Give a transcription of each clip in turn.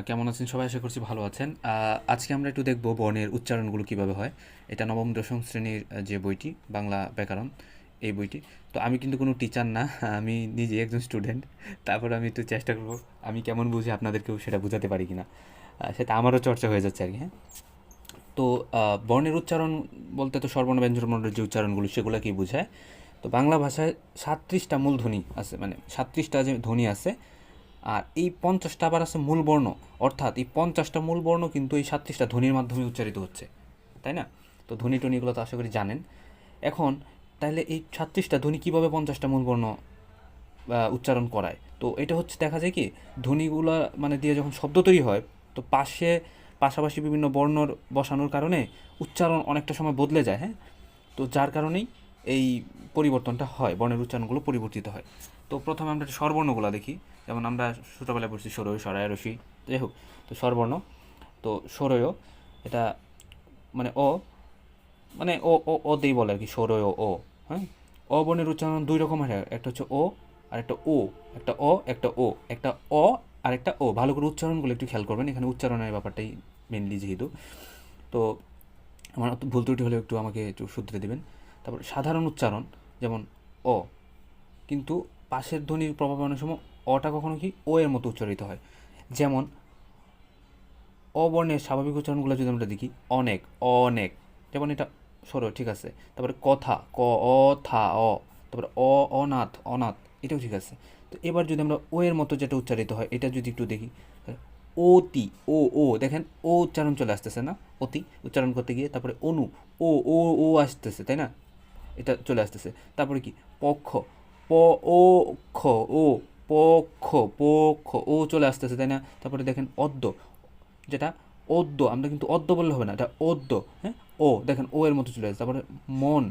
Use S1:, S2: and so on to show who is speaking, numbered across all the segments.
S1: কেমন আছেন সবাই? আশা করছি ভালো আছেন। আজকে আমরা একটু দেখব বর্ণের উচ্চারণগুলো কিভাবে হয়। এটা নবম দশম শ্রেণীর যে বইটি বাংলা ব্যাকরণ, এই বইটি। তো আমি কিন্তু কোনো টিচার না, আমি নিজে একজন স্টুডেন্ট। তারপর আমি একটু চেষ্টা করব আমি কেমন বুঝি আপনাদেরকেও সেটা বোঝাতে পারি কিনা। সেটা আমারও চর্চা হয়ে যাচ্ছে আর কি, হ্যাঁ। তো বর্ণের উচ্চারণ বলতে তো স্বরবর্ণ ব্যঞ্জনবর্ণের যে উচ্চারণগুলো সেগুলোকেই বোঝায়। তো বাংলা ভাষায় ৩৭টা মূল ধ্বনি আছে, মানে ৩৭টা যে ধ্বনি আছে। আর এই ৫০টা আবার আছে মূল বর্ণ, অর্থাৎ এই ৫০টা মূল বর্ণ কিন্তু এই ৩৭টা ধ্বনির মাধ্যমে উচ্চারিত হচ্ছে, তাই না? তো ধ্বনি টনিগুলো তো আশা করি জানেন। এখন তাহলে এই ৩৭টা ধ্বনি কীভাবে ৫০টা মূল বর্ণ উচ্চারণ করায়? তো এটা হচ্ছে দেখা যায় কি, ধ্বনিগুলো মানে দিয়ে যখন শব্দ তৈরি হয়, তো পাশাপাশি বিভিন্ন বর্ণর বসানোর কারণে উচ্চারণ অনেকটা সময় বদলে যায়, হ্যাঁ। তো যার কারণেই এই পরিবর্তনটা হয়, বর্ণের উচ্চারণগুলো পরিবর্তিত হয়। তো প্রথমে আমরা স্বরবর্ণগুলো দেখি। যেমন আমরা ছোটোবেলায় পড়ছি সরয়, সরায়, রসি, যাই হোক। তো স্বরবর্ণ, তো সরয়, এটা মানে অ, মানে ও ও ওতেই বলে আর কি, সরয় ও, হ্যাঁ। অ বর্ণের উচ্চারণ দুই রকম হয়, একটা হচ্ছে ও আর একটা ও। একটা অ একটা ও, একটা অ আর একটা ও। ভালো করে উচ্চারণগুলো একটু খেয়াল করবেন, এখানে উচ্চারণের ব্যাপারটাই মেনলি যেহেতু। তো আমার অত ভুল ত্রুটি হলে একটু আমাকে একটু শুধরে দেবেন। তারপর সাধারণ উচ্চারণ, যেমন অ, কিন্তু পাশের ধ্বনির প্রভাবানোর সময় অটা কখনো কি ও এর মতো উচ্চারিত হয়। যেমন অবর্ণের স্বাভাবিক উচ্চারণগুলো যদি আমরা দেখি, অনেক, অনেক, যেমন এটা সরো, ঠিক আছে। তারপরে কথা, ক, অ, থা, অ। তারপরে অনাথ, অনাথ, এটাও ঠিক আছে। তো এবার যদি আমরা ও এর মতো যেটা উচ্চারিত হয় এটা যদি একটু দেখি, অতি, ও দেখেন, ও উচ্চারণ চলে আসতেছে না, অতি উচ্চারণ করতে গিয়ে। তারপরে অনু, ও ও ও আসতেছে, তাই না, এটা চলে আসতেছে। তারপরে কি পক্ষ, প ও খ, ও পক্ষ, পক্ষ, ও চলে আসতেছে, তাই না। তারপরে দেখেন অদ্য, যেটা অদ্য, আমরা কিন্তু অদ্য বললে হবে না, এটা অদ্য, হ্যাঁ। ও দেখেন ও এর মতো চলে আসছে। তারপরে মন,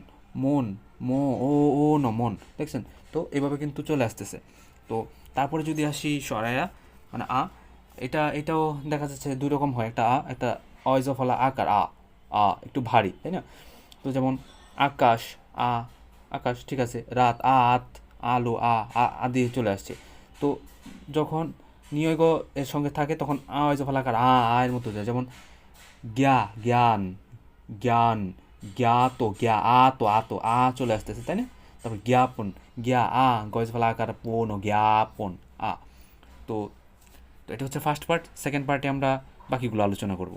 S1: মন, ম, ও ও ন, মন, দেখছেন। তো এভাবে কিন্তু চলে আসতেছে। তো তারপরে যদি আসি সরায়া, মানে এটাও দেখা যাচ্ছে দুই রকম হয়, একটা একটা অয়জ ফলা আকার, আ একটু ভারী, তাই না। তো যেমন আকাশ, আ, আকাশ, ঠিক আছে। রাত, আত, আলো, দিয়ে চলে আসছে। তো যখন নিয়োগ এর সঙ্গে থাকে তখন যে ফলাকার এর মতো যায়। যেমন জ্ঞান, জ্ঞান, জ্ঞাত, চলে আসতেছে, তাই না। তারপর জ্ঞাপন, গজ ফলাকার পন ও জ্ঞাপন, আ। তো তো এটা হচ্ছে ফার্স্ট পার্ট। সেকেন্ড পার্টে আমরা বাকিগুলো আলোচনা করব।